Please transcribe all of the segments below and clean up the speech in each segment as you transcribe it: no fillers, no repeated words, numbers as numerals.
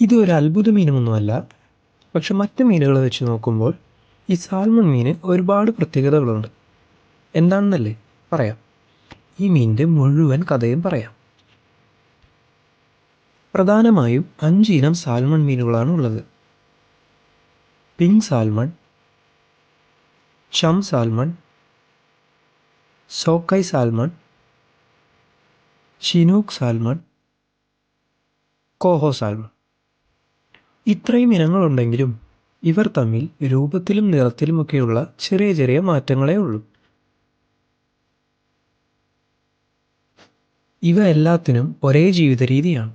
ഇതൊരു അത്ഭുത മീനുമൊന്നുമല്ല. പക്ഷെ മറ്റ് മീനുകൾ വെച്ച് നോക്കുമ്പോൾ ഈ സാൽമൺ മീന് ഒരുപാട് പ്രത്യേകതകളുണ്ട്. എന്താണെന്നല്ലേ പറയാം. ഈ മീനിൻ്റെ മുഴുവൻ കഥയും പറയാം. പ്രധാനമായും 5 ഇനം സാൽമൺ മീനുകളാണ് ഉള്ളത്. Pink salmon, chum salmon, sockeye salmon, chinook salmon, coho salmon. ഇത്രയും ഇനങ്ങളുണ്ടെങ്കിലും ഇവർ തമ്മിൽ രൂപത്തിലും നിറത്തിലുമൊക്കെയുള്ള ചെറിയ ചെറിയ മാറ്റങ്ങളേ ഉള്ളൂ. ഇവ എല്ലാത്തിനും ഒരേ ജീവിത രീതിയാണ്.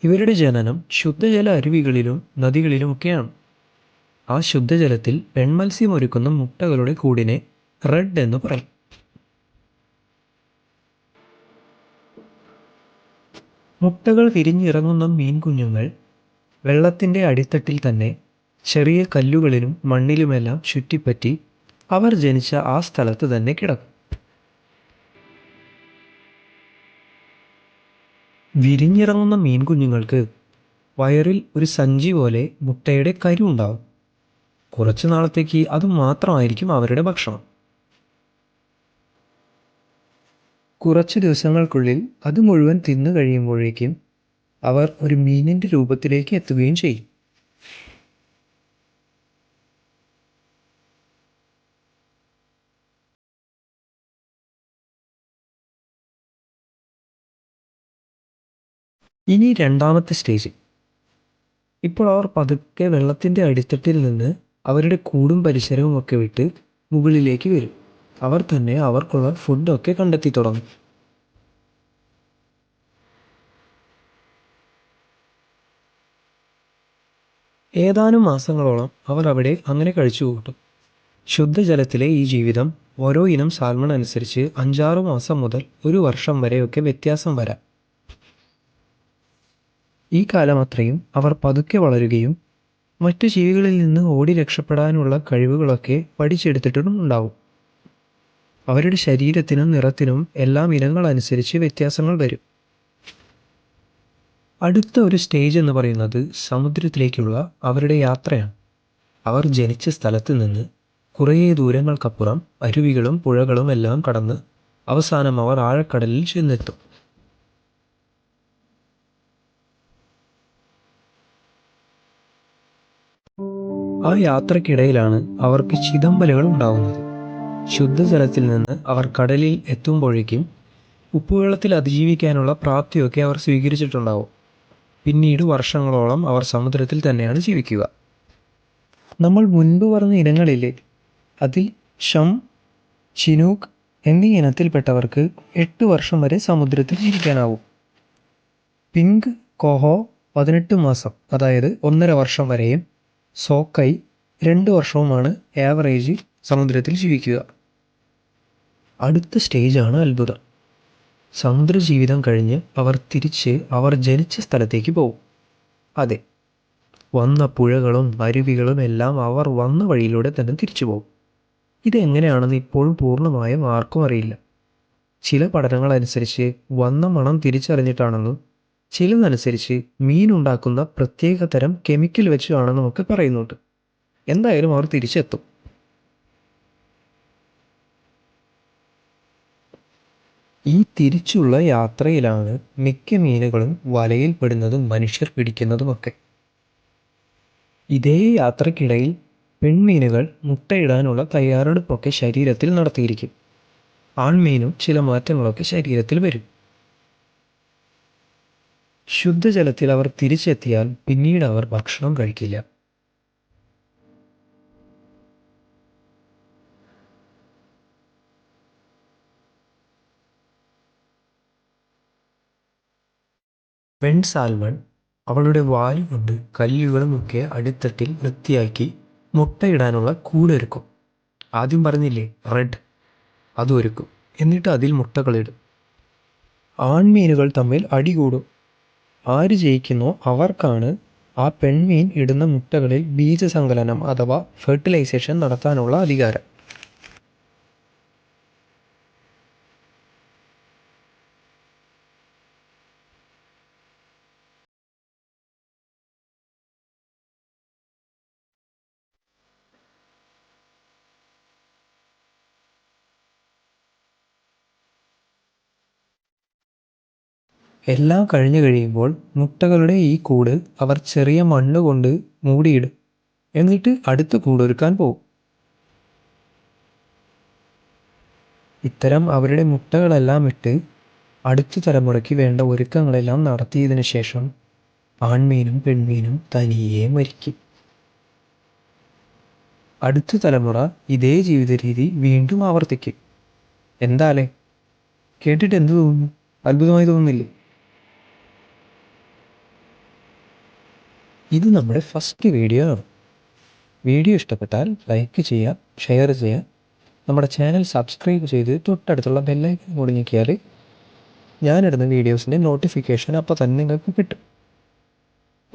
ഇവരുടെ ജനനം ശുദ്ധജല അരുവികളിലും നദികളിലുമൊക്കെയാണ്. ആ ശുദ്ധജലത്തിൽ പെൺമത്സ്യം ഒരുക്കുന്ന മുട്ടകളുടെ കൂടിനെ റെഡ് എന്ന് പറയും. മുട്ടകൾ വിരിഞ്ഞിറങ്ങുന്ന മീൻകുഞ്ഞുങ്ങൾ വെള്ളത്തിൻ്റെ അടിത്തട്ടിൽ തന്നെ ചെറിയ കല്ലുകളിലും മണ്ണിലുമെല്ലാം ചുറ്റിപ്പറ്റി അവർ ജനിച്ച ആ സ്ഥലത്ത് തന്നെ കിടക്കും. വിരിഞ്ഞിറങ്ങുന്ന മീൻകുഞ്ഞുങ്ങൾക്ക് വയറിൽ ഒരു സഞ്ചി പോലെ മുട്ടയുടെ കരു ഉണ്ടാവും. കുറച്ചു നാളത്തേക്ക് അത് മാത്രമായിരിക്കും അവരുടെ ഭക്ഷണം. കുറച്ച് ദിവസങ്ങൾക്കുള്ളിൽ അത് മുഴുവൻ തിന്നു കഴിയുമ്പോഴേക്കും അവർ ഒരു മീനിൻ്റെ രൂപത്തിലേക്ക് എത്തുകയും ചെയ്യും. ഇനി രണ്ടാമത്തെ സ്റ്റേജ്. ഇപ്പോൾ അവർ പതുക്കെ വെള്ളത്തിൻ്റെ അടിത്തട്ടിൽ നിന്ന് അവരുടെ കൂടും പരിസരവും ഒക്കെ വിട്ട് മുകളിലേക്ക് വരും. അവർ തന്നെ അവർക്കുള്ള ഫുഡൊക്കെ കണ്ടെത്തി തുടങ്ങും. ഏതാനും മാസങ്ങളോളം അവർ അവിടെ അങ്ങനെ കഴിച്ചു കൂട്ടും. ശുദ്ധജലത്തിലെ ഈ ജീവിതം ഓരോ ഇനം സാൽമൺ അനുസരിച്ച് 5-6 മാസം മുതൽ 1 വർഷം വരെയൊക്കെ വ്യത്യാസം വരാം. ഈ കാലം അത്രയും അവർ പതുക്കെ വളരുകയും മറ്റു ജീവികളിൽ നിന്ന് ഓടി രക്ഷപ്പെടാനുള്ള കഴിവുകളൊക്കെ പഠിച്ചെടുത്തിട്ടുണ്ടാവും. അവരുടെ ശരീരത്തിനും നിറത്തിനും എല്ലാം ഇനങ്ങളനുസരിച്ച് വ്യത്യാസങ്ങൾ വരും. അടുത്ത ഒരു സ്റ്റേജ് എന്ന് പറയുന്നത് സമുദ്രത്തിലേക്കുള്ള അവരുടെ യാത്രയാണ്. അവർ ജനിച്ച സ്ഥലത്ത് നിന്ന് കുറേ ദൂരങ്ങൾക്കപ്പുറം അരുവികളും പുഴകളും എല്ലാം കടന്ന് അവസാനം അവർ ആഴക്കടലിൽ ചെന്നെത്തും. ആ യാത്രക്കിടയിലാണ് അവർക്ക് ചിതമ്പലുകൾ ഉണ്ടാവുന്നത്. ശുദ്ധജലത്തിൽ നിന്ന് അവർ കടലിൽ എത്തുമ്പോഴേക്കും ഉപ്പുവെള്ളത്തിൽ അതിജീവിക്കാനുള്ള പ്രാപ്തിയൊക്കെ അവർ സ്വീകരിച്ചിട്ടുണ്ടാവും. പിന്നീട് വർഷങ്ങളോളം അവർ സമുദ്രത്തിൽ തന്നെയാണ് ജീവിക്കുക. നമ്മൾ മുൻപ് പറഞ്ഞ ഇനങ്ങളില്ലേ, അതിൽ ഷം, ചിനൂക്ക് എന്നീ ഇനത്തിൽപ്പെട്ടവർക്ക് 8 വർഷം വരെ സമുദ്രത്തിൽ ജീവിക്കാനാവും. പിങ്ക്, കോഹോ 18 മാസം, അതായത് 1.5 വർഷം വരെയും സോക്കൈ 2 വർഷവുമാണ് ആവറേജ് സമുദ്രത്തിൽ ജീവിക്കുക. അടുത്ത സ്റ്റേജാണ് അത്ഭുതം. സമുദ്രജീവിതം കഴിഞ്ഞ് അവർ തിരിച്ച് അവർ ജനിച്ച സ്ഥലത്തേക്ക് പോകും. അതെ, വന്ന പുഴകളും അരുവികളും എല്ലാം അവർ വന്ന വഴിയിലൂടെ തന്നെ തിരിച്ചു പോകും. ഇതെങ്ങനെയാണെന്ന് ഇപ്പോഴും പൂർണ്ണമായും ആർക്കും അറിയില്ല. ചില പഠനങ്ങളനുസരിച്ച് വന്ന മണം തിരിച്ചറിഞ്ഞിട്ടാണെന്നും ചിലതനുസരിച്ച് മീനുണ്ടാക്കുന്ന പ്രത്യേക തരം കെമിക്കൽ വെച്ചാണെന്നും പറയുന്നുണ്ട്. എന്തായാലും അവർ തിരിച്ചെത്തും. ഈ തിരിച്ചുള്ള യാത്രയിലാണ് മിക്ക മീനുകളും വലയിൽ പെടുന്നതും മനുഷ്യർ പിടിക്കുന്നതുമൊക്കെ. ഇതേ യാത്രക്കിടയിൽ പെൺമീനുകൾ മുട്ടയിടാനുള്ള തയ്യാറെടുപ്പൊക്കെ ശരീരത്തിൽ നടത്തിയിരിക്കും. ആൺമീനും ചില മാറ്റങ്ങളൊക്കെ ശരീരത്തിൽ വരും. ശുദ്ധജലത്തിൽ അവർ തിരിച്ചെത്തിയാൽ പിന്നീട് അവർ ഭക്ഷണം കഴിക്കില്ല. പെൺ സാൽമൺ അവളുടെ വാൽ കൊണ്ട് കല്ലുകളുമൊക്കെ അടിത്തട്ടിൽ വൃത്തിയാക്കി മുട്ടയിടാനുള്ള കൂടൊരുക്കും. ആദ്യം പറഞ്ഞില്ലേ റെഡ്, അതൊരുക്കും. എന്നിട്ട് അതിൽ മുട്ടകളിടും. ആൺമീനുകൾ തമ്മിൽ അടികൂടും. ആര് ജയിക്കുന്നോ അവർക്കാണ് ആ പെൺമീൻ ഇടുന്ന മുട്ടകളിൽ ബീജസങ്കലനം അഥവാ ഫെർട്ടിലൈസേഷൻ നടത്താനുള്ള അധികാരം. എല്ലാം കഴിഞ്ഞു കഴിയുമ്പോൾ മുട്ടകളുടെ ഈ കൂട് അവർ ചെറിയ മണ്ണ് കൊണ്ട് മൂടിയിടും. എന്നിട്ട് അടുത്ത കൂടൊരുക്കാൻ പോകും. ഇത്തരം അവരുടെ മുട്ടകളെല്ലാം ഇട്ട് അടുത്ത തലമുറയ്ക്ക് വേണ്ട ഒരുക്കങ്ങളെല്ലാം നടത്തിയതിനു ശേഷം ആൺമീനും പെൺമീനും തനിയെ മരിക്കും. അടുത്ത തലമുറ ഇതേ ജീവിത രീതി വീണ്ടും ആവർത്തിക്കും. എന്താലേ, കേട്ടിട്ട് എന്ത് തോന്നുന്നു? അത്ഭുതമായി തോന്നുന്നില്ലേ? ഇത് നമ്മുടെ ഫസ്റ്റ് വീഡിയോ ആണ്. വീഡിയോ ഇഷ്ടപ്പെട്ടാൽ ലൈക്ക് ചെയ്യുക, ഷെയർ ചെയ്യുക. നമ്മുടെ ചാനൽ സബ്സ്ക്രൈബ് ചെയ്ത് തൊട്ടടുത്തുള്ള ബെല്ലൈക്കൺ കൂടി ഞെക്കിയാൽ ഞാനിടുന്ന വീഡിയോസിൻ്റെ നോട്ടിഫിക്കേഷൻ അപ്പോൾ തന്നെ നിങ്ങൾക്ക് കിട്ടും.